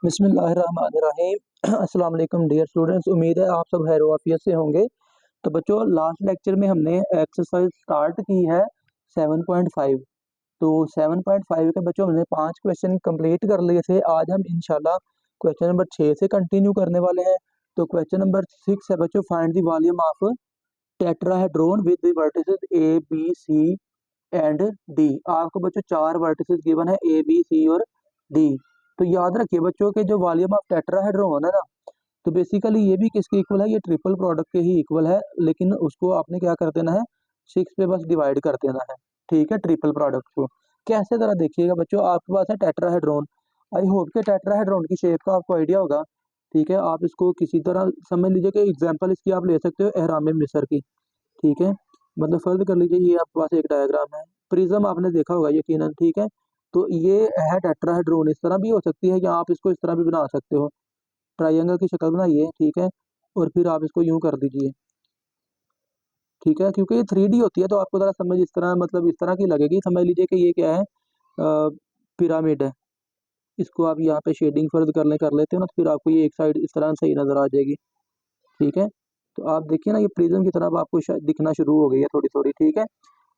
बिस्मिल्लाहिर्रहमानिर्रहीम अस्सलाम वालेकुम डियर स्टूडेंट्स। उम्मीद है आप सब खैर वाफियत से होंगे। तो बच्चों, लास्ट लेक्चर में हमने एक्सरसाइज स्टार्ट की है 7.5। तो 7.5 के बच्चों हमने 5 क्वेश्चन कंप्लीट कर लिए थे। आज हम इंशाल्लाह क्वेश्चन नंबर 6 से कंटिन्यू करने वाले हैं। तो क्वेश्चन नंबर 6 है बच्चों, find the volume of tetrahedron with the vertices A B C and D. आपको बच्चों 4 वर्टिसेस गिवन है, ए बी सी और डी। तो याद रखिए बच्चों के जो वॉल्यूम ऑफ टेट्राहेड्रॉन है ना, तो बेसिकली ये भी किसके इक्वल है, ये ट्रिपल प्रोडक्ट के ही इक्वल है। लेकिन उसको आपने क्या कर देना है, 6 पे बस डिवाइड कर देना है। ठीक है, ट्रिपल प्रोडक्ट को कैसे जरा देखिएगा बच्चों। आपके पास है टेट्राहेड्रॉन। आई होप के टेट्राहेड्रॉन की शेप का आपको आइडिया होगा। ठीक है, आप इसको किसी तरह समझ लीजिए कि एग्जाम्पल इसकी आप ले सकते हो एहराम मिस्र की। ठीक है, मतलब फर्ज कर लीजिए ये आपके पास एक डायग्राम है। प्रिज्म आपने देखा होगा यकीनन। ठीक है, तो ये है टेट्राहेड्रॉन। इस तरह भी हो सकती है या आप इसको इस तरह भी बना सकते हो। ट्रायंगल की शक्ल बनाइए। ठीक है, और फिर आप इसको यूं कर दीजिए। ठीक है, क्योंकि ये 3D होती है तो आपको ज़रा समझ इस तरह, मतलब इस तरह की लगेगी। समझ लीजिए कि ये क्या है, पिरामिड है। इसको आप यहाँ पे शेडिंग फर्ज कर लेते हो ना, तो फिर आपको ये एक साइड इस तरह सही नजर आ जाएगी। ठीक है, तो आप देखिए ना, ये प्रिज्म की तरफ आपको शायद दिखना शुरू हो गई है थोड़ी थोड़ी। ठीक है,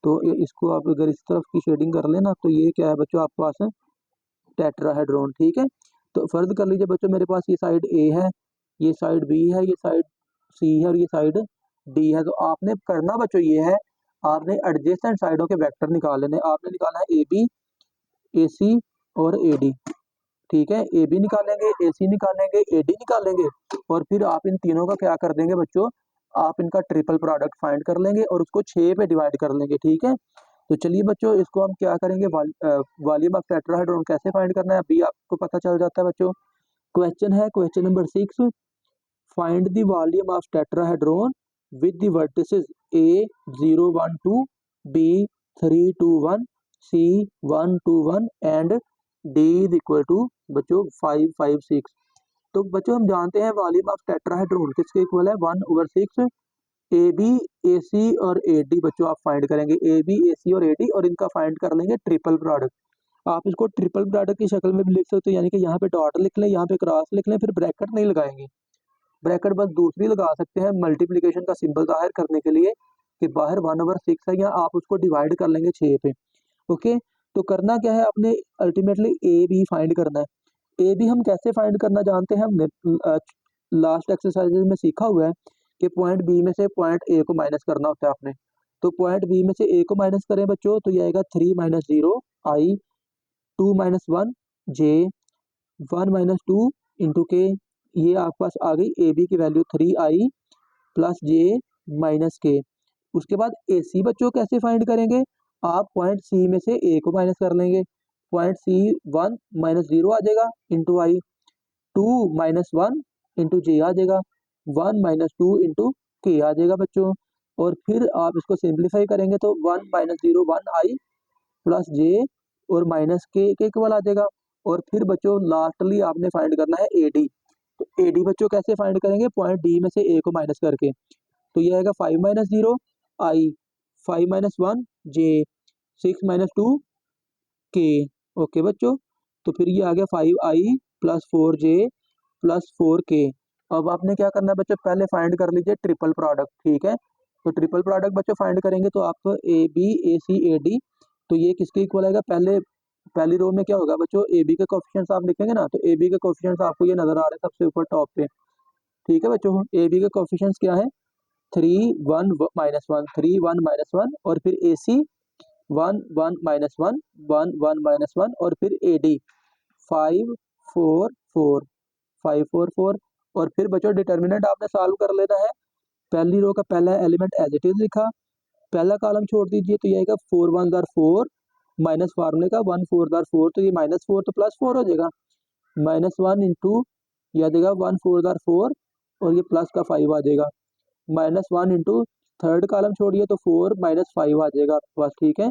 तो इसको आप अगर इस तरफ की शेडिंग कर लेना, तो ये क्या है बच्चों, आपके पास है टेट्राहेड्रॉन। ठीक है, तो फर्ज कर लीजिए बच्चों मेरे पास ये साइड ए है, ये साइड बी है, ये साइड सी है और ये साइड डी है। तो आपने करना बच्चों ये है, आपने एडजेसेंट साइडों के वेक्टर निकाल लेने। आपने निकालना है ए बी, ए सी और ए डी। ठीक है, ए बी निकालेंगे, ए सी निकालेंगे, ए डी निकालेंगे, और फिर आप इन तीनों का क्या कर देंगे बच्चों, आप इनका ट्रिपल प्रोडक्ट फाइंड कर लेंगे और उसको 6 पे डिवाइड कर लेंगे। ठीक है, तो चलिए बच्चों इसको हम क्या करेंगे, वॉल्यूम ऑफ टेट्राहेड्रॉन कैसे फाइंड करना है अभी आपको पता चल जाता है बच्चों। क्वेश्चन है question number 6, find the volume of tetrahedron with the vertices A 0 1 2, B 3 2 1, C 1 2 1 and D is equal to बच्चों 5 5 6। तो बच्चों हम जानते हैं वॉल्यूम ऑफ टेट्राहेड्रॉन किसके इक्वल है, 1/6। ए बी, ए सी और ए डी बच्चों आप फाइंड करेंगे, ए बी, ए सी और ए डी, और इनका फाइंड कर लेंगे ट्रिपल प्रोडक्ट। आप इसको ट्रिपल प्रोडक्ट की शक्ल में भी लिख सकते हो, यानी कि यहाँ पे डॉट लिख लें, यहाँ पे क्रॉस लिख लें, फिर ब्रैकेट नहीं लगाएंगे। ब्रैकेट बस दूसरी लगा सकते हैं मल्टीप्लिकेशन का सिंबल जाहिर करने के लिए कि बाहर 1/6 है, या आप उसको डिवाइड कर लेंगे 6 पे। ओके, तो करना क्या है, आपने अल्टीमेटली ए बी फाइंड करना है। ए बी हम कैसे फाइंड करना जानते हैं, हमने लास्ट एक्सरसाइज में सीखा हुआ है कि पॉइंट बी में से पॉइंट ए को माइनस करना होता है आपने। तो पॉइंट बी में से ए को माइनस करें बच्चों, तो ये आएगा 3 - 0 आई, 2 - 1 जे, 1 - 2 इंटू के। ये आपके पास आ गई ए बी की वैल्यू 3i प्लस जे माइनस के। उसके बाद ए सी बच्चों कैसे फाइंड करेंगे, आप पॉइंट सी में से ए को माइनस कर लेंगे। पॉइंट सी 1 - 0 आ जाएगा इंटू आई, 2 - 1 इंटू जे आ जाएगा, 1 - 2 इंटू के आ जाएगा बच्चों। और फिर आप इसको सिंप्लीफाई करेंगे तो 1 - 0 1i प्लस जे और माइनस के इक्वल आ जाएगा। और फिर बच्चों लास्टली आपने फाइंड करना है ए डी। तो ए डी बच्चों कैसे फाइंड करेंगे, पॉइंट डी में से ए को माइनस करके। तो ये आएगा 5 - 0 आई, 5 - 1 जे, 6 - 2 के। ओके बच्चों, तो फिर ये आ गया 5i plus 4j plus 4k। अब आपने क्या करना है बच्चों, पहले फाइंड कर लीजिए ट्रिपल प्रोडक्ट। ठीक है, तो ट्रिपल प्रोडक्ट बच्चों फाइंड करेंगे तो आपको A B, A C, A D, तो ये किसके इक्वल आएगा, पहली रो में क्या होगा बच्चों, ए बी के कोफिशिएंट्स आप लिखेंगे ना, तो ए बी के कोफिशिएंट्स आपको ये नजर आ रहे हैं सबसे ऊपर टॉप पे। ठीक है बच्चों, ए बी के कोफिशिएंट्स क्या है, 3 1 -1, 3 1 -1, और फिर ए सी 1 1 -1, 1 1 -1, और फिर ए डी 5 4 4 5 4 4। और फिर बच्चों डिटर्मिनेंट आपने सॉल्व कर लेना है। पहली रो का पहला एलिमेंट एज इट इज लिखा, पहला कॉलम छोड़ दीजिए, तो ये आएगा 4 1 4 माइनस फार्मूले का 1 4 4, तो ये -4 तो +4 हो जाएगा, -1 इंटू यह आ जाएगा 1 4 4, और ये प्लस का 5 आ जाएगा, -1 इंटू थर्ड कॉलम छोड़िए तो 4 -5 आ जाएगा आपके पास। ठीक है,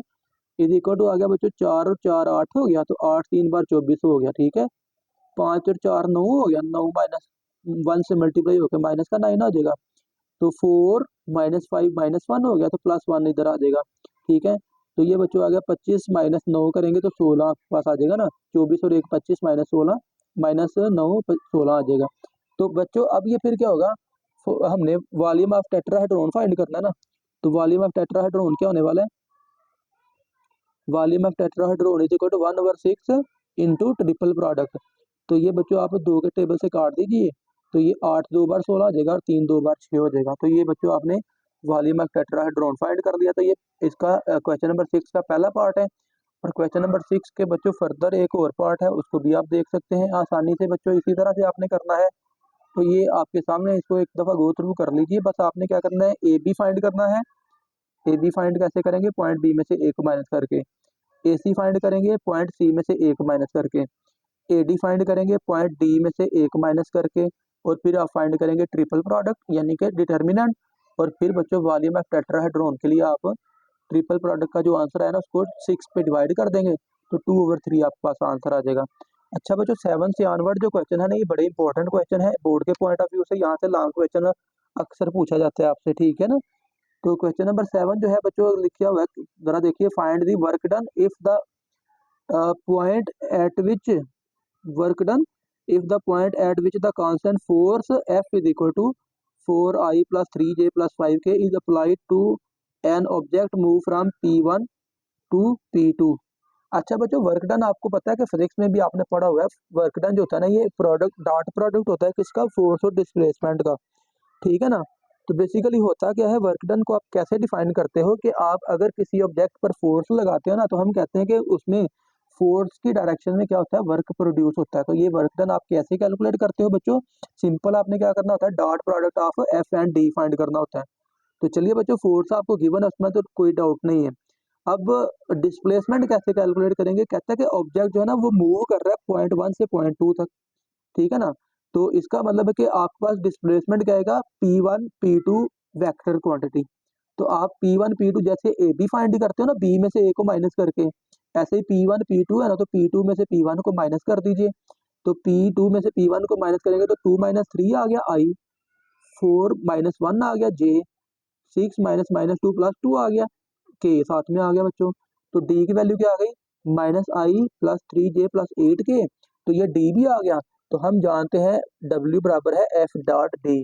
इज इक्वल टू आ गया बच्चों 4 और 4 8 हो गया, तो 8 3 बार 24 हो गया। ठीक है, 5 और 4 9 हो गया, 9 -1 से मल्टीप्लाई होकर माइनस का 9 आ जाएगा, तो 4 -5 -1 हो गया, तो +1 इधर आ जाएगा। ठीक है, तो ये बच्चों आ गया 25 - 9 करेंगे तो 16 आपके पास आ जाएगा ना, 24 और 1 25 - 16 -9 16 आ जाएगा। तो बच्चों अब ये फिर क्या होगा, हमने वॉल्यूम ऑफ टेट्राहेड्रॉन फाइंड करना है ना, तो वॉल्यूम ऑफ टेट्राहेड्रॉन क्या होने वाला है, volume of tetrahedron is equal to 1/6 into triple product. तो ये बच्चों आप 2 के टेबल से काट दीजिए, तो ये 8 2 बार 16 आ जाएगा और 3 2 बार 6 हो जाएगा। तो ये बच्चों आपने वॉल्यूम ऑफ टेट्राहेड्रॉन फाइंड कर दिया। तो ये इसका क्वेश्चन नंबर 6 का पहला पार्ट है। और क्वेश्चन नंबर 6 के बच्चों फर्दर एक और पार्ट है, उसको भी आप देख सकते हैं आसानी से बच्चों। इसी तरह से आपने करना है, तो ये आपके सामने, इसको एक दफ़ा गो थ्रू कर लीजिए। बस आपने क्या करना है, ए बी फाइंड करना है। ए बी फाइंड कैसे करेंगे, पॉइंट बी में से ए को माइनस करके। ए सी फाइंड करेंगे पॉइंट सी में से ए को माइनस करके। ए डी फाइंड करेंगे पॉइंट डी में से ए को माइनस करके। और फिर आप फाइंड करेंगे ट्रिपल प्रोडक्ट यानी कि डिटर्मिनेंट। और फिर बच्चों वॉल्यूम ऑफ टेट्राहेड्रॉन के लिए आप ट्रिपल प्रोडक्ट का जो आंसर है ना, उसको 6 पे डिवाइड कर देंगे, तो 2/3 आपके पास आंसर आ जाएगा। अच्छा बच्चों, 7 से ऑनवर्ड जो क्वेश्चन है ना, ये बड़े इंपॉर्टेंट क्वेश्चन है बोर्ड के पॉइंट ऑफ व्यू से। यहाँ से लॉन्ग क्वेश्चन अक्सर पूछा जाता है आपसे, ठीक है ना। तो क्वेश्चन नंबर 7 जो है बच्चों लिखा हुआ है, जरा देखिए, find the work done if the point eight which work done if the point at which the constant force F is equal to 4I plus 3J plus 5K is applied to an object move from P1 to P2। अच्छा बच्चों, work done आपको पता है कि physics में भी आपने पढ़ा हुआ है, वर्क डन जो होता है ना, ये प्रोडक्ट डॉट प्रोडक्ट होता है किसका, फोर्स और डिस्प्लेसमेंट का, ठीक है ना। तो बेसिकली होता क्या है, वर्क डन को आप कैसे डिफाइन करते हो, कि आप अगर किसी ऑब्जेक्ट पर फोर्स लगाते हो ना, तो हम कहते हैं कि उसमें फोर्स की डायरेक्शन में क्या होता है, वर्क प्रोड्यूस होता है। तो ये वर्क डन आप कैसे कैलकुलेट करते हो बच्चों, सिंपल आपने क्या करना होता है, dot product of F and D find करना होता है। तो चलिए बच्चों, फोर्स आपको गिवन है, उसमें तो कोई डाउट नहीं है। अब डिस्प्लेसमेंट कैसे कैलकुलेट करेंगे, कहता है कि ऑब्जेक्ट जो है ना वो मूव कर रहा है पॉइंट 1 से पॉइंट 2 तक, ठीक है ना। तो इसका मतलब है कि आपके पास डिस्प्लेसमेंट क्या आएगा, P1 P2 वेक्टर क्वांटिटी। तो आप P1 P2 जैसे ए बी फाइंड करते हो ना, बी में से ए को माइनस करके, ऐसे ही P1 P2 है ना, तो P2 में से P1 को माइनस कर दीजिए। तो P2 में से P1 को माइनस करेंगे तो 2 - 3 आ गया I, 4 - 1 आ गया J, 6 - -2 + 2 आ गया K, साथ में आ गया बच्चों। तो D की वैल्यू क्या आ गई, -I + 3J + 8K। तो ये D भी आ गया। तो हम जानते हैं W बराबर है F डॉट D।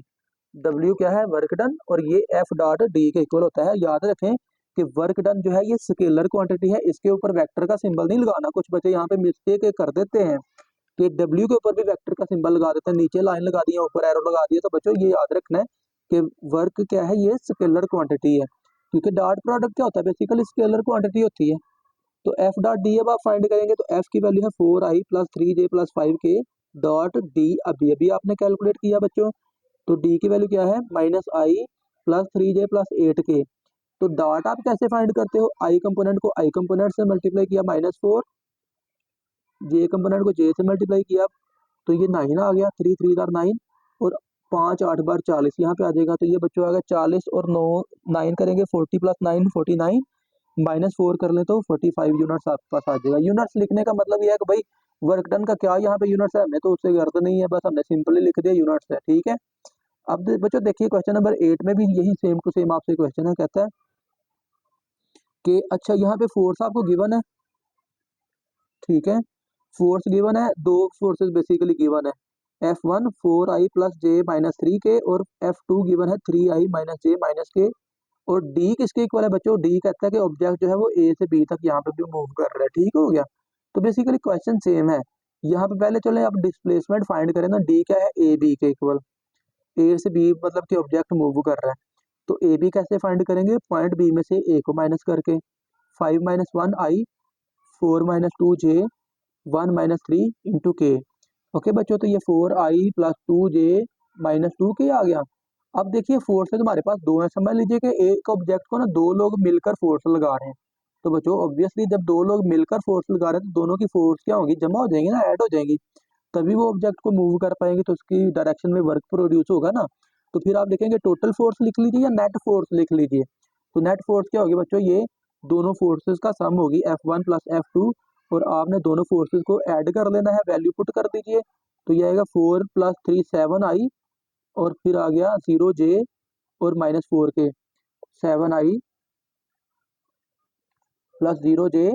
W क्या है, वर्क डन, और ये F डॉट D के इक्वल होता है। याद रखें कि वर्क डन जो है ये स्केलर क्वांटिटी है, इसके ऊपर वेक्टर का सिंबल नहीं लगाना। कुछ बच्चे यहाँ पे मिस्टेक कर देते हैं कि W के ऊपर भी वेक्टर का सिंबल लगा देते हैं, नीचे लाइन लगा दी है, ऊपर एरो लगा दिया। तो बच्चों ये याद रखना है कि वर्क क्या है, ये स्केलर क्वांटिटी है, क्योंकि डॉट प्रोडक्ट क्या होता है, बेसिकली स्केलर क्वांटिटी होती है। तो F डॉट डी अब आप फाइंड करेंगे, तो F की वैल्यू है 4I + 3J + 5K dot D. अभी आपने कैलकुलेट किया बच्चों, तो D की वैल्यू क्या है, -I + 3J + 8K। तो डॉट आप कैसे फाइंड करते हो, I कंपोनेंट को I कंपोनेंट से मल्टीप्लाई किया -4, J कंपोनेंट को J से मल्टीप्लाई किया, तो ये 9 आ गया, 3 3 9, और 5 8 बार 40 यहाँ पे आ जाएगा। तो ये बच्चों आ गया 40 और 9 9 करेंगे, 40 + 9 49, -4 कर ले तो 45 यूनिट्स आपके पास आ जाएगा। यूनिट्स लिखने का मतलब ये है कि भाई वर्क डन का क्या यहाँ पे यूनिट्स है, हमने तो उससे गर्द नहीं है, बस हमने सिंपली लिख दिया यूनिट्स है, ठीक है। अब बच्चों देखिए, क्वेश्चन नंबर 8 में भी यही सेम टू सेम आपसे क्वेश्चन है। कहता है कि अच्छा यहाँ पे फोर्स आपको गिवन है, ठीक है, फोर्स गिवन है, दो फोर्सेस बेसिकली गिवन है, F1 4I + J - 3K, और F2 गिवन है 3I - J - K। और D किसके इक्वल है बच्चों, D कहता है कि ऑब्जेक्ट जो है वो A से B तक यहाँ पे भी मूव कर रहा है, ठीक हो गया। तो बेसिकली क्वेश्चन सेम है। यहाँ पे पहले चले आप डिस्प्लेसमेंट फाइंड करें ना, D क्या है, A B के इक्वल, A से B मतलब कि ऑब्जेक्ट मूव कर रहा है। तो ए बी कैसे फाइंड करेंगे, पॉइंट बी में से ए को माइनस करके, 5 - 1 I, 4 - 2 J, 1 - 3 इंटू के। ओके बच्चों, तो ये 4I + 2J - 2K आ गया। अब देखिए फोर्स है तुम्हारे पास दो है, समझ लीजिए कि एक ऑब्जेक्ट को ना दो लोग मिलकर फोर्स लगा रहे हैं। तो बच्चों ऑब्वियसली जब दो लोग मिलकर फोर्स लगा रहे हैं, तो दोनों की फोर्स क्या होगी, जमा हो जाएंगी ना, ऐड हो जाएंगी, तभी वो ऑब्जेक्ट को मूव कर पाएंगे, तो उसकी डायरेक्शन में वर्क प्रोड्यूस होगा ना। तो फिर आप देखेंगे टोटल फोर्स लिख लीजिए या नेट फोर्स लिख लीजिए। तो नेट फोर्स क्या होगी बच्चों, ये दोनों फोर्सेस का सम होगी, F1 + F2, और आपने दोनों फोर्सेस को ऐड कर लेना है, वैल्यू पुट कर दीजिए। तो ये आएगा 4 + 3 7I, और फिर आ गया 0 J और -4 के, 7I + 0 J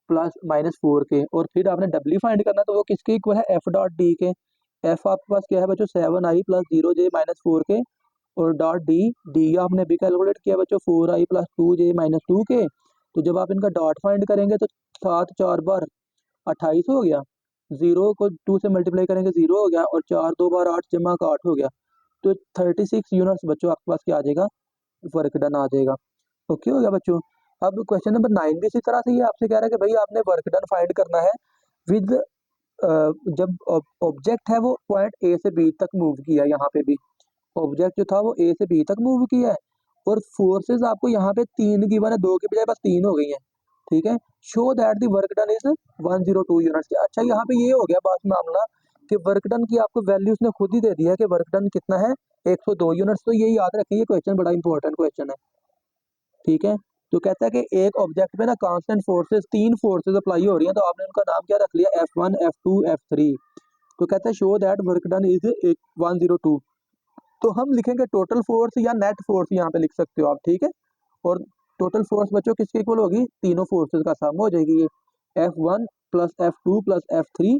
प्लस -4k, और फिर आपने डब्ल्यू फाइंड करना, तो वो किसके इक्वल है, एफ डॉट डी के। एफ आपके पास क्या है बच्चों, 7i + 0j - 4k, और डॉट डी, डी आपने भी कैलकुलेट किया बच्चों 4i + 2j - 2k। तो जब आप इनका डॉट फाइंड करेंगे तो 7 4 बार 28 हो गया, 0 को 2 से मल्टीप्लाई करेंगे 0 हो गया, और 4 2 बार 8 जमा का 8 हो गया। तो 36 यूनिट्स बच्चों आपके पास क्या आ जाएगा, वर्क डन आ जाएगा। ओके हो गया बच्चों। अब क्वेश्चन नंबर 9 भी इसी तरह से ये आपसे कह रहा है कि भाई आपने वर्क डन फाइंड करना है विद जब ऑब्जेक्ट है वो पॉइंट ए से बी तक मूव किया, यहाँ पे भी ऑब्जेक्ट जो था वो ए से बी तक मूव किया है, और फोर्सेस आपको यहाँ पे 3 गिवन है, 2 के बजाय बस 3 हो गई हैं, ठीक है। Show that the work done is 102 units. अच्छा यहाँ पे ये हो गया बात मामला कि वर्क डन की आपको वैल्यू उसने खुद ही दे दिया है कि वर्क डन कितना है, 102 यूनिट्स। तो ये याद रखें, ये क्वेश्चन बड़ा इंपॉर्टेंट क्वेश्चन है, ठीक है। तो कहता है कि एक ऑब्जेक्ट पे ना कांस्टेंट फोर्सेस, 3 फोर्सेस अप्लाई हो रही हैं, तो आपने उनका नाम क्या रख लिया, F1 F2 F3। तो कहता है show that work done is 102। तो हम लिखेंगे टोटल फोर्स या नेट फोर्स, यहाँ पे लिख सकते हो आप, ठीक है। और टोटल फोर्स बच्चों किसके इक्वल होगी, तीनों फोर्सेस का सम हो जाएगी ये, F1 + F2 + F3।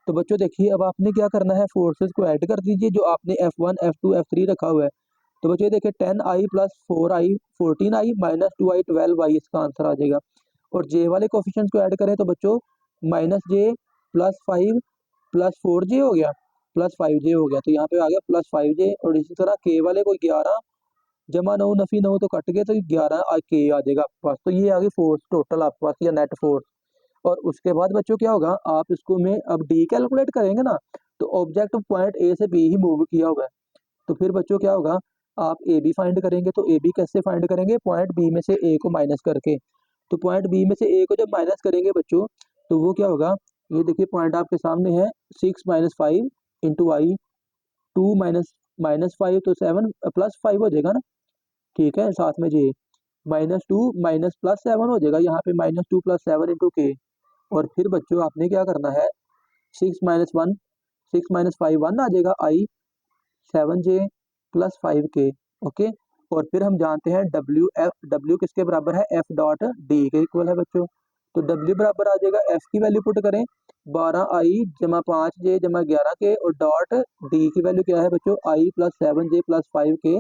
तो बच्चों देखिए अब आपने क्या करना है, फोर्सेस को ऐड कर दीजिए जो आपने F1 F2 F3 रखा हुआ है। तो बच्चों देखिए 10i + 4i 14i - 2i 12i इसका आंसर आ जाएगा। और जे वाले कोफिशिएंट्स को ऐड करें तो बच्चों -j + 5 + 4j हो गया, +5j हो गया, तो यहाँ पे आ गया +5j। और इसी तरह k वाले को 11 जमा 9 नफी 9 तो कट गए, तो 11 k आ जाएगा आपके पास। तो ये आ गई फोर्स टोटल आपके पास, या नेट फोर्स। और उसके बाद बच्चों क्या होगा, आप इसको में अब डी कैलकुलेट करेंगे ना, तो ऑब्जेक्ट पॉइंट ए से बी ही मूव किया होगा, तो फिर बच्चों क्या होगा, आप ए बी फाइंड करेंगे। तो ए बी कैसे फाइंड करेंगे, पॉइंट बी में से ए को माइनस करके। तो पॉइंट बी में से ए को जब माइनस करेंगे बच्चों, तो वो क्या होगा, ये देखिए पॉइंट आपके सामने है, 6 - 5 × i, 2 - 5 तो 7 + 5 हो जाएगा ना, ठीक है। साथ में जे -2 +7 हो जाएगा, यहाँ पे -2 + 7 × k। और फिर बच्चों आपने क्या करना है, 6 - 1 6 - 5 1 आ जाएगा, i 7j + 5k। ओके। और फिर हम जानते हैं W किसके बराबर है, F डॉट डी के इक्वल है बच्चों। तो W बराबर आ जाएगा, F की वैल्यू पुट करें 12i + 5j + 11k, और डॉट डी की वैल्यू क्या है बच्चों, i + 7j + 5k।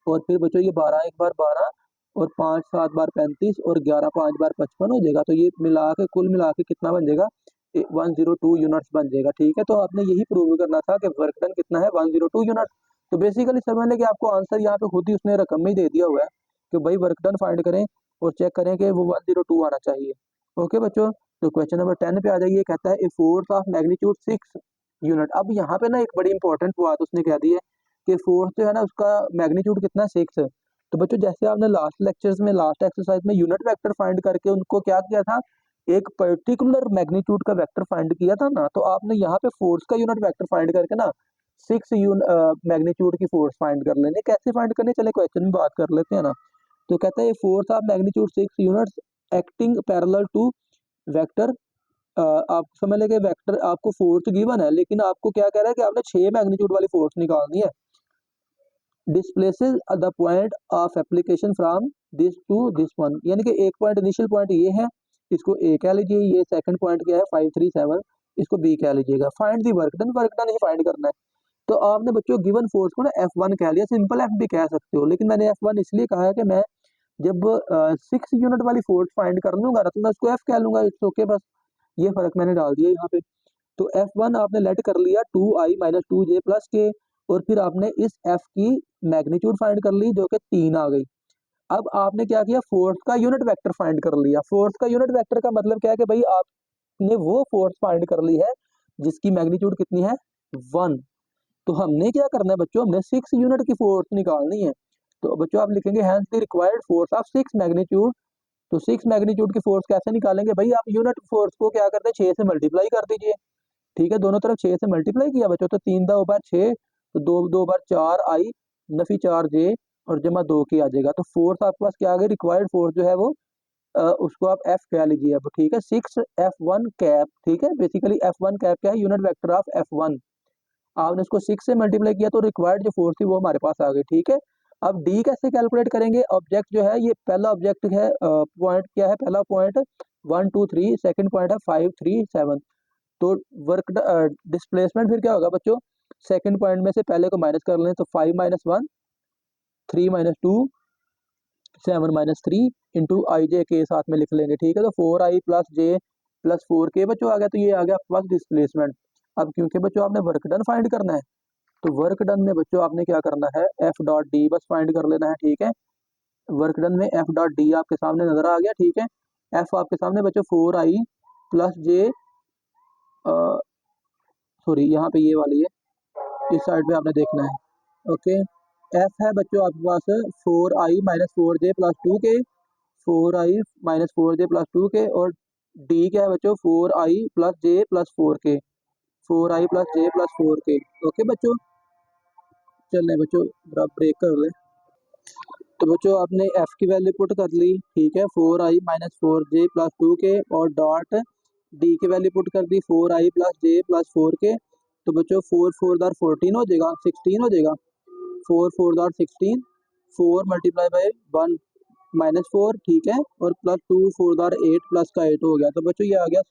और फिर बच्चों ये 12 एक बार 12, और 5 7 बार 35, और 11 5 बार 55 हो जाएगा। तो ये मिला के कुल मिला के कितना बन जाएगा, 102 यूनिट्स बन जाएगा, ठीक है। तो आपने यही प्रूव करना था कि वर्क डन कितना है, 102 यूनिट्स। तो बेसिकली समझ लें कि आपको आंसर यहाँ पे खुद ही उसने रकम में ही दे दिया हुआ है कि भाई वर्क डन फाइंड करें और चेक करें कि वो 102 आना चाहिए। ओके बच्चों। तो क्वेश्चन नंबर 10 पे आ जाइए, कहता है a force of magnitude 6 unit. अब यहाँ पे ना एक बड़ी इंपॉर्टेंट बात उसने कह दी है कि फोर्स जो है ना उसका मैग्नीट्यूड कितना, 6 है। तो बच्चों जैसे आपने लास्ट लेक्चर्स में, लास्ट एक्सरसाइज में यूनिट वेक्टर फाइंड करके उनको क्या किया था, एक पर्टिकुलर मैग्नीट्यूड का वेक्टर फाइंड किया था ना, तो आपने यहाँ पे फोर्स का यूनिट वेक्टर फाइंड करके ना 6 मैग्नीट्यूड की फोर्स फाइंड कर लेने। कैसे फाइंड करने, चले क्वेश्चन में बात कर लेते हैं ना। तो कहता है force of magnitude 6 units acting parallel to vector. आप समझ लेंगे वेक्टर आपको फोर्स गिवन है, लेकिन आपको क्या कह रहा है कि आपने 6 मैग्नीट्यूड वाली फोर्स निकालनी है। Displaces the point of application from this to this one, यानी कि एक पॉइंट इनिशियल पॉइंट ये है, इसको ए कह लीजिए, ये सेकंड पॉइंट क्या है 5 3 7, इसको बी कह लीजिएगा। Find the work done, work done he find करना है। तो आपने बच्चों गिवन फोर्स को ना F1 कह लिया, सिंपल F भी कह सकते हो, लेकिन मैंने F1 इसलिए कहा है कि मैं जब 6 यूनिट वाली फोर्स फाइंड कर लूंगा ना, तो मैं उसको F कह लूंगा, इट्स ओके। बस ये फर्क मैंने डाल दिया यहाँ पे। तो F1 आपने लेट कर लिया 2i - 2j + k, और फिर आपने इस F की मैग्नीट्यूड फाइंड कर ली जो कि 3 आ गई। अब आपने क्या किया, फोर्स का यूनिट वेक्टर फाइंड कर लिया। फोर्स का यूनिट वेक्टर का मतलब क्या है कि भाई आपने वो फोर्स फाइंड कर ली है जिसकी मैग्नीट्यूड कितनी है, 1। तो हमने क्या करना है बच्चों, हमने 6 यूनिट की फोर्स निकालनी है। तो बच्चों आप लिखेंगे hence the required force of 6 magnitude. तो 6 मैग्नीट्यूड की फोर्स कैसे निकालेंगे, भाई आप यूनिट फोर्स को क्या करते हैं, 6 से मल्टीप्लाई कर दीजिए, ठीक है। दोनों तरफ 6 से मल्टीप्लाई किया बच्चों, तो 3 2 बार 6, तो 2 2 बार 4 आई नफी 4 जे, और जमा 2 की आ जाएगा। तो फोर्स आपके पास क्या आ गई, रिक्वायर्ड फोर्स जो है वो उसको आप एफ कह लीजिए अब, ठीक है। 6 F1 कैप, ठीक है। बेसिकली F1 कैप क्या है, यूनिट वेक्टर ऑफ F1। आपने उसको 6 से मल्टीप्लाई किया तो रिक्वायर्ड जो फोर्स थी वो हमारे पास आ गई, ठीक है। अब डी कैसे कैलकुलेट करेंगे, ऑब्जेक्ट जो है ये पहला ऑब्जेक्ट है, पॉइंट क्या है, पहला पॉइंट 1 2 3, सेकंड पॉइंट है 5 3 7। तो वर्क डिस्प्लेसमेंट फिर क्या होगा बच्चों, सेकंड पॉइंट में से पहले को माइनस कर लें तो 5 - 1 3 - 2 7 - 3 इंटू आई जे के साथ में लिख लेंगे, ठीक है। तो 4i प्लस जे प्लस 4k बच्चों आ गया, तो ये आ गया आपके पास डिस्प्लेसमेंट। अब क्योंकि बच्चों आपने वर्क डन फाइंड करना है, तो वर्क डन में बच्चों आपने क्या करना है, एफ डॉट डी बस फाइंड कर लेना है, ठीक है। वर्क डन में एफ डॉट डी आपके सामने नजर आ गया, ठीक है। एफ आपके सामने बच्चों 4i प्लस जे, सॉरी यहाँ पे ये वाली है, इस साइड पे आपने देखना है, ओके। एफ है बच्चों आपके पास 4i - 4j plus 2k, 4i - 4j plus 2k, और डी क्या है बच्चों 4i प्लस जे प्लस 4k, 4i प्लस जे प्लस 4k, ओके बच्चों। चलें बच्चों जरा ब्रेक कर लें। तो बच्चों आपने एफ की वैल्यू पुट कर ली, ठीक है, 4i - 4j प्लस 2k, और डॉट डी की वैल्यू पुट कर दी 4i प्लस जे प्लस 4k। तो बच्चों 4 4 दार 14 हो जाएगा, 16 हो जाएगा, 4 4 दार 16, 4 मल्टीप्लाई बाई 1 -4, ठीक है, और प्लस 2 4 दार 8 प्लस का 8 हो गया। तो बच्चों ये आ गया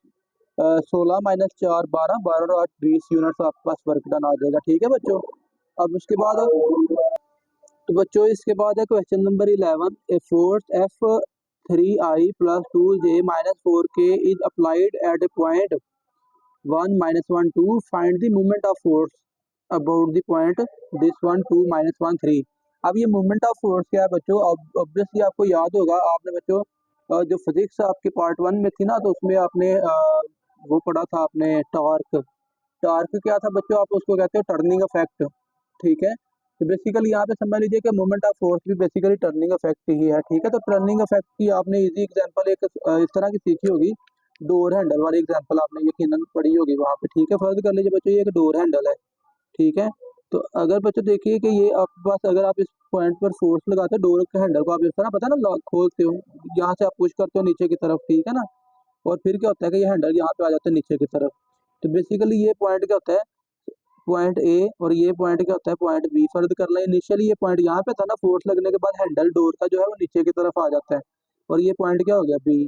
16 - 4 12, 12 और 8 20 यूनिट्स आपके पास वर्क डन आ जाएगा, ठीक है बच्चों। अब उसके बाद तो बच्चों इसके बाद है question number 11, a force F 3i plus 2j minus 4k is applied at a point 1 - 1 2, find the movement of force about the point this 1 2 - 1 3। अब ये मूवमेंट ऑफ फोर्स क्या है बच्चों, अब ऑब्वियसली आपको याद होगा, आपने बच्चों जो फिजिक्स आपके पार्ट 1 में थी ना, तो उसमें आपने वो पढ़ा था आपने टॉर्क। टॉर्क क्या था बच्चों, आप उसको कहते हो टर्निंग इफेक्ट, ठीक है। तो बेसिकली यहाँ पे समझ लीजिए कि मोमेंट ऑफ फोर्स भी बेसिकली टर्निंग इफेक्ट ही है, ठीक है। तो टर्निंग इफेक्ट की आपने इजी एग्जांपल एक इस तरह की सीखी होगी, डोर हैंडल वाली एग्जांपल आपने यकीनन पढ़ी होगी वहाँ पे, ठीक है। फर्ज कर लीजिए बच्चों ये एक डोर हैंडल है, ठीक है। तो अगर बच्चों देखिए कि ये आपके पास अगर आप इस पॉइंट पर फोर्स लगाते हो डोर के हैंडल को, आप इस तरह पता है ना लॉक खोलते हो, यहाँ से आप पुश करते हो नीचे की तरफ, ठीक है ना, और फिर क्या होता है कि ये हैंडल यहाँ पे आ जाता है नीचे की तरफ। तो बेसिकली ये पॉइंट क्या होता है, पॉइंट ए, और ये पॉइंट क्या होता है पॉइंट बी। फर्ज कर लें इनिशियली ये पॉइंट यहाँ पे था ना, फोर्स लगने के बाद हैंडल डोर का जो है वो नीचे की तरफ आ जाता है, और ये पॉइंट क्या हो गया बी।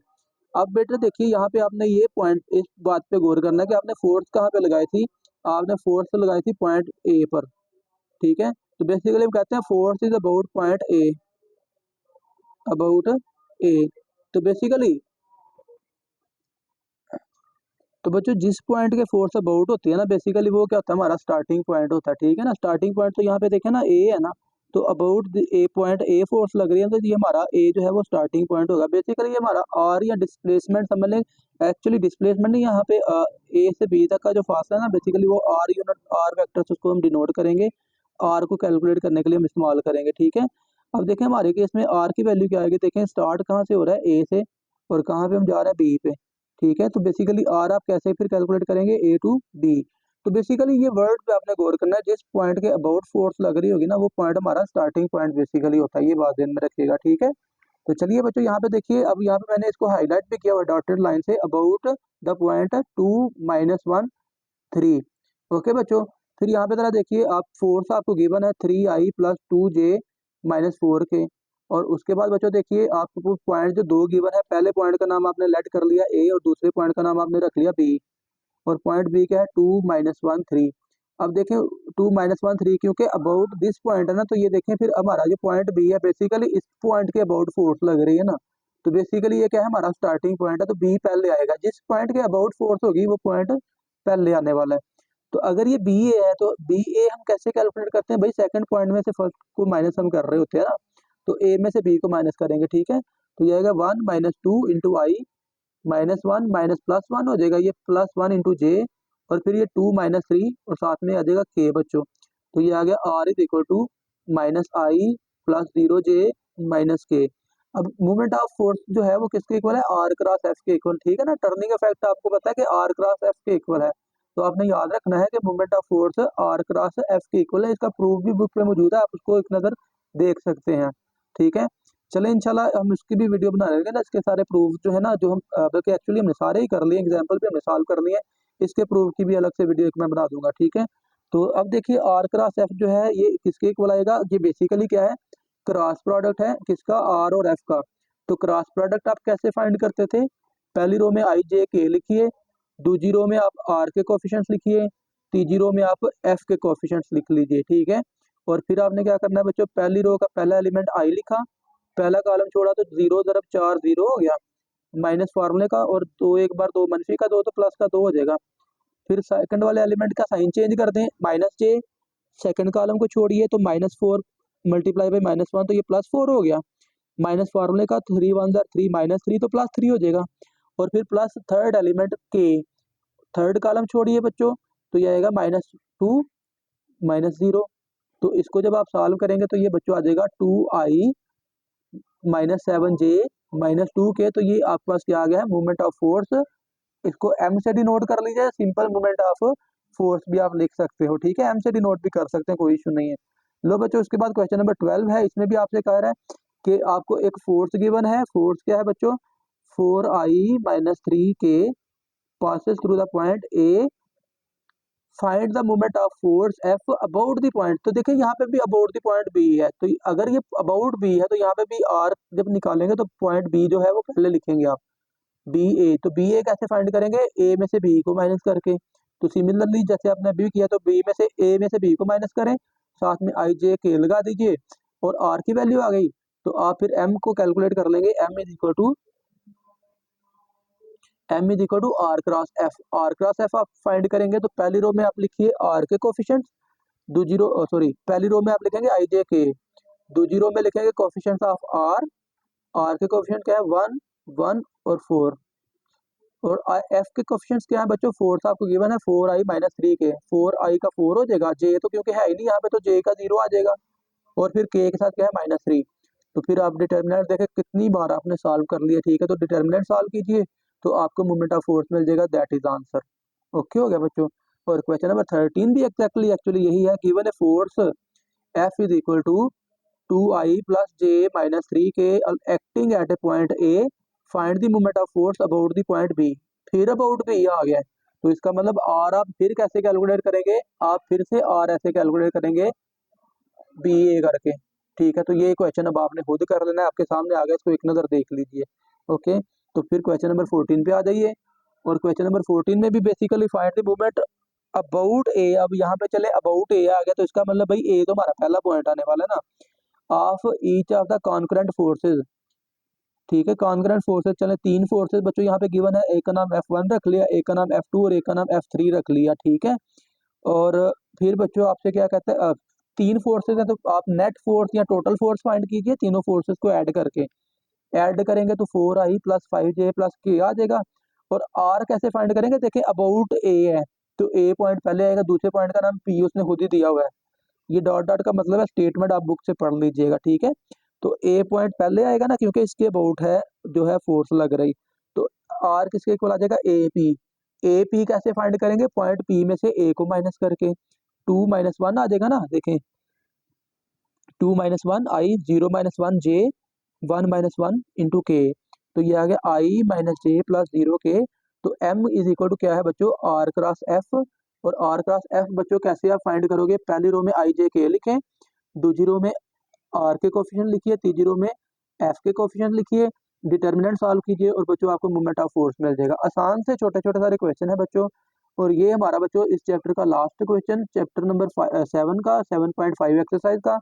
अब बेटा देखिए यहाँ पे आपने ये पॉइंट, इस बात पे गौर करना है कि आपने फोर्स कहाँ पे लगाई थी, आपने फोर्स लगाई थी पॉइंट ए पर, ठीक है। तो बेसिकली हम कहते हैं force is about point A, about A. तो बेसिकली तो बच्चों जिस पॉइंट के फोर्स अबाउट होती है ना, बेसिकली वो क्या होता है हमारा स्टार्टिंग पॉइंट होता है, ठीक है ना। स्टार्टिंग पॉइंट तो यहाँ पे देखें ना ए है ना, तो about A point a force लग रही है, तो ये हमारा ए जो है वो स्टार्टिंग पॉइंट होगा। बेसिकली ये हमारा आर या डिस्प्लेसमेंट समझ लें, एक्चुअली डिस्प्लेसमेंट नहीं, यहाँ पे ए से बी तक का जो फासला है ना, बेसिकली वो आर यूनिट, आर वेक्टर से उसको हम डिनोट करेंगे, आर को कैलकुलेट करने के लिए हम इस्तेमाल करेंगे, ठीक है। अब देखें हमारे केस में आर की वैल्यू क्या आएगी, देखें स्टार्ट कहाँ से हो रहा है ए से, और कहाँ पे हम जा रहे हैं बी पे, ठीक है। तो बेसिकली आर आप कैसे फिर कैलकुलेट करेंगे, ए टू बी। तो बेसिकली ये वर्ड पे आपने गौर करना है, जिस पॉइंट के अबाउट फोर्स लग रही होगी ना, वो पॉइंट हमारा स्टार्टिंग पॉइंट बेसिकली होता है, ये बात ध्यान में रखिएगा, ठीक है। तो चलिए बच्चों यहाँ पे देखिए, अब यहाँ पे मैंने इसको हाईलाइट भी किया हुआ डॉटेड लाइन से, अबाउट द पॉइंट 2 - 1 3, ओके बच्चों। फिर यहाँ पे जरा देखिए, आप फोर्स आपको गिवन है 3i plus 2j minus 4k, और उसके बाद बच्चों देखिए आपको पॉइंट जो दो गिवन है, पहले पॉइंट का नाम आपने लेट कर लिया ए, और दूसरे पॉइंट का नाम आपने रख लिया बी, और पॉइंट बी क्या है 2 - 1 3। अब देखें 2 - 1 3 क्योंकि अबाउट दिस पॉइंट है ना, तो ये देखें फिर हमारा जो पॉइंट बी है, बेसिकली इस पॉइंट के अबाउट फोर्स लग रही है ना, तो बेसिकली ये क्या है हमारा स्टार्टिंग पॉइंट है, तो बी पहले आएगा, जिस पॉइंट के अबाउट फोर्स होगी वो पॉइंट पहले आने वाला है। तो अगर ये बी ए है, तो बी ए हम कैसे कैलकुलेट करते हैं भाई, सेकंड पॉइंट में से फर्स्ट को माइनस हम कर रहे होते हैं ना, तो ए में से बी को माइनस करेंगे, ठीक है। तो ये आएगा 1 - 2 इंटू आई -1 माइनस +1 हो जाएगा, ये +1 इंटू जे, और फिर ये 2 - 3, और साथ में आ जाएगा के बच्चों। तो ये आ गया r is equal to -i plus 0j minus k. अब मूवमेंट ऑफ फोर्स जो है वो किसके इक्वल है, आर क्रॉस एफ के इक्वल, ठीक है ना। टर्निंग इफेक्ट आपको पता है कि आर क्रॉस एफ के इक्वल है, तो आपने याद रखना है कि movement of force r cross f के इक्वल है। इसका प्रूफ भी बुक पे मौजूद है, आप उसको एक नज़र देख सकते हैं, ठीक है। चले इंशाल्लाह हम इसकी भी वीडियो बना लेंगे ना, इसके सारे प्रूफ जो है ना, जो हम बल्कि एक्चुअली हमने सारे ही कर लिए, एग्जांपल भी हमने सॉल्व करनी है, इसके प्रूफ की भी अलग से वीडियो एक मैं बना दूंगा, ठीक है। तो अब देखिए आर क्रॉस एफ जो है ये किसके इक्वल आएगा, ये बेसिकली क्या है, क्रॉस प्रोडक्ट है किसका, आर और एफ का। तो क्रॉस प्रोडक्ट आप कैसे फाइंड करते थे, पहली रो में आई जे के लिखिए, दूसरी रो में आप आर के कोफिशिएंट्स लिखिए, तीसरी रो में आप एफ के कोफिशिएंट्स लिख लीजिए, ठीक है। और फिर आपने क्या करना है बच्चों, पहली रो का पहला एलिमेंट आई लिखा, पहला कॉलम छोड़ा तो 0 × 4 0 हो गया माइनस फार्मूले का, और दो एक बार दो मनफी का दो तो प्लस का 2 हो जाएगा। फिर सेकंड वाले एलिमेंट का साइन चेंज कर दें, -j, सेकंड कॉलम को छोड़िए तो -4 मल्टीप्लाई बाई -1 तो ये +4 हो गया, माइनस फार्मूले का 3 1 3 -3 तो +3 हो जाएगा। और फिर प्लस थर्ड एलिमेंट के, थर्ड कॉलम छोड़िए बच्चों तो ये आएगा -2 -0। तो इसको जब आप सॉल्व करेंगे तो ये बच्चों आ जाएगा 2i -7j -2k। तो ये आपके पास क्या आ गया है, मूवमेंट ऑफ फोर्स। इसको m से डिनोट कर लीजिए, सिंपल मूवमेंट ऑफ फोर्स भी आप लिख सकते हो, ठीक है, m से डिनोट भी कर सकते हैं, कोई इशू नहीं है। लो बच्चों, उसके बाद क्वेश्चन नंबर 12 है, इसमें भी आपसे कह रहा है कि आपको एक फोर्स गिवन है। फोर्स क्या है बच्चों, 4i - 3k passes through the point A, find the moment of force F about the point. तो देखिए यहाँ पे भी अबाउट द पॉइंट B है, तो अगर ये अबाउट B है तो यहाँ पे भी R जब निकालेंगे तो पॉइंट B जो है वो पहले लिखेंगे आप, BA। तो BA कैसे फाइंड करेंगे, A में से B को माइनस करके। तो सिमिलरली जैसे आपने अभी किया तो B में से A में से B को माइनस करें, साथ में I J K लगा दीजिए और R की वैल्यू आ गई। तो आप फिर M को कैलकुलेट कर लेंगे, M is equal to r cross f. R cross f आप फाइंड करेंगे तो पहली रो में आप लिखिए आर के कोफिशिएंट्स, दूसरी रो पहली रो में आप लिखेंगे आई जे के, दूसरी रो में लिखेंगे कोफिशिएंट्स ऑफ आर। आर के कोफिशिएंट क्या है, 1 1 और 4। और एफ के कोफिशिएंट्स क्या है बच्चों, फोर्स आपको गिवन है 4i - 3k, 4i का 4 हो जाएगा, जे तो क्योंकि है ही नहीं यहाँ पे तो जे का 0 आ जाएगा, और फिर के के साथ क्या है -3। तो फिर आप डिटर्मिनेंट देखें कितनी बार आपने सॉल्व कर लिया, ठीक है। तो डिटर्मिनेंट सॉल्व कीजिए तो आपको मोमेंट ऑफ फोर्स मिल जाएगा, दैट इज आंसर। ओके हो गया बच्चों। और क्वेश्चन नंबर 13 भी एक्चुअली यही है, given a force F is equal to 2i + j - 3k acting at a point A, find the moment of force about the point B। फिर about B आ गया है, तो इसका मतलब R आप फिर कैसे कैलकुलेट करेंगे, आप फिर से R ऐसे कैलकुलेट करेंगे BA करके, ठीक है। तो ये क्वेश्चन अब आपने खुद कर लेना है, आपके सामने आ गया, इसको एक नज़र देख लीजिए। ओके, तो फिर क्वेश्चन नंबर 14 पे आ जाइए। और क्वेश्चन नंबर 14 में भी basically find the movement about A. अब यहाँ पे चले अबाउट ए आ गया, तो इसका मतलब भाई ए तो हमारा पहला पॉइंट आने वाला है ना, of each of the concurrent forces, ठीक है। कॉन्करेंट फोर्सेज चले, 3 फोर्सेज बच्चों यहाँ पे गिवन है, एक का नाम F1 रख लिया, एक का नाम F2 और एक का नाम F3 रख लिया, ठीक है। और फिर बच्चों आपसे क्या कहते हैं, 3 फोर्सेज है तो आप नेट फोर्स या टोटल फोर्स फाइंड कीजिए, तीनों फोर्सेज को ऐड करके, ऐड करेंगे तो 4i + 5j + k आ जाएगा। और r कैसे फाइंड करेंगे, देखिए अबाउट a है तो a पॉइंट पहले आएगा, दूसरे पॉइंट का नाम p उसने खुद ही दिया हुआ है, ये डॉट डॉट का मतलब है स्टेटमेंट, आप बुक से पढ़ लीजिएगा, ठीक है। तो a पॉइंट पहले आएगा ना, क्योंकि इसके अबाउट है जो है फोर्स लग रही, तो r किसके इक्वल आ जाएगा, AP कैसे फाइंड करेंगे, पॉइंट p में से a को माइनस करके, 2 - 1 आ जाएगा ना, देखें 2 - 1 i, 0 - 1 j, 1 - 1 इंटू के, तो ये आ गया i - j + 0k। तो m इज इक्वल टू क्या है बच्चों, r क्रॉस f। और r क्रॉस f बच्चों कैसे आप फाइंड करोगे, पहली रो में i j k लिखें, दूसरी रो में r के कोफिशिएंट लिखिए, तीसरी रो में f के कोफिशिएंट लिखिए, डिटर्मिनेंट सॉल्व कीजिए और बच्चों आपको मोमेंट ऑफ फोर्स मिल जाएगा। आसान से छोटे छोटे सारे क्वेश्चन है बच्चों। और ये हमारा बच्चों इस चैप्टर का लास्ट क्वेश्चन, चैप्टर नंबर 7 का 7.5 एक्सरसाइज का।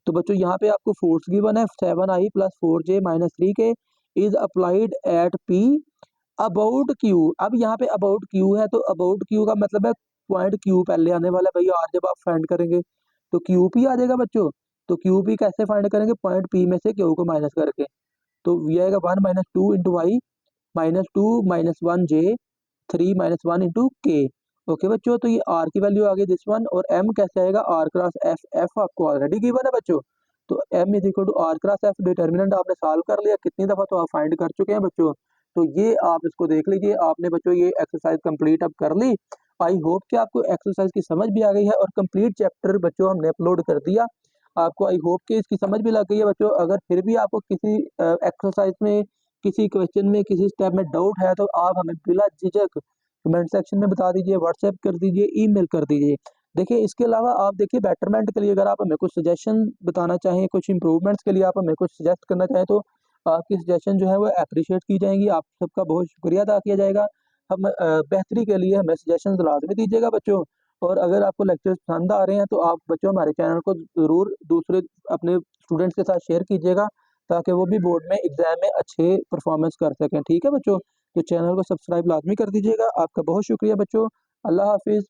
तो बच्चों यहाँ पे आपको फोर्स गिवन है 7i + 4j - 3k is applied at P about Q। अब यहाँ पे अबाउट Q है, तो अबाउट Q का मतलब है पॉइंट Q पहले आने वाला है, भैया R जब आप फाइंड करेंगे तो QP आ जाएगा बच्चों। तो QP कैसे फाइंड करेंगे, पॉइंट P में से Q को माइनस करके, तो ये आएगा 1 - 2 × y -2 - 1 j 3 - 1 इंटू के। ओके बच्चों, तो ये r की वैल्यू आ गई दिस वन। और m कैसे आएगा, r क्रॉस f, f आपको ऑलरेडी गिवन है बच्चों, तो m is equal to r cross f। Determinant आपने सॉल्व कर लिया कितनी दफा, तो आप फाइंड कर चुके हैं बच्चों। तो ये आप इसको देख लीजिए, आपने बच्चों ये एक्सरसाइज कंप्लीट अब कर ली। आई होप कि आपको एक्सरसाइज की समझ भी आ गई है, और कंप्लीट चैप्टर बच्चों हमने अपलोड कर दिया आपको। आई होप कि इसकी समझ भी लग गई है बच्चों। अगर फिर भी आपको किसी एक्सरसाइज में, किसी क्वेश्चन में, किसी स्टेप में डाउट है तो आप हमें बिला झिझक कमेंट सेक्शन में बता दीजिए, व्हाट्सएप कर दीजिए, ईमेल कर दीजिए। देखिए इसके अलावा आप देखिए बेटरमेंट के लिए अगर आप हमें कुछ सजेशन बताना चाहें, कुछ इंप्रूवमेंट्स के लिए आप हमें कुछ सजेस्ट करना चाहें, तो आपकी सजेशन जो है वो अप्रिशिएट की जाएंगी, आप सबका बहुत शुक्रिया अदा किया जाएगा। हम बेहतरी के लिए हमें सजेशन लाजमी दीजिएगा बच्चों। और अगर आपको लेक्चर्स पसंद आ रहे हैं तो आप बच्चों हमारे चैनल को ज़रूर दूसरे अपने स्टूडेंट्स के साथ शेयर कीजिएगा, ताकि वो भी बोर्ड में एग्ज़ाम में अच्छे परफॉर्मेंस कर सकें। ठीक है बच्चों, तो चैनल को सब्सक्राइब लाजमी कर दीजिएगा। आपका बहुत शुक्रिया बच्चों। अल्लाह हाफिज़।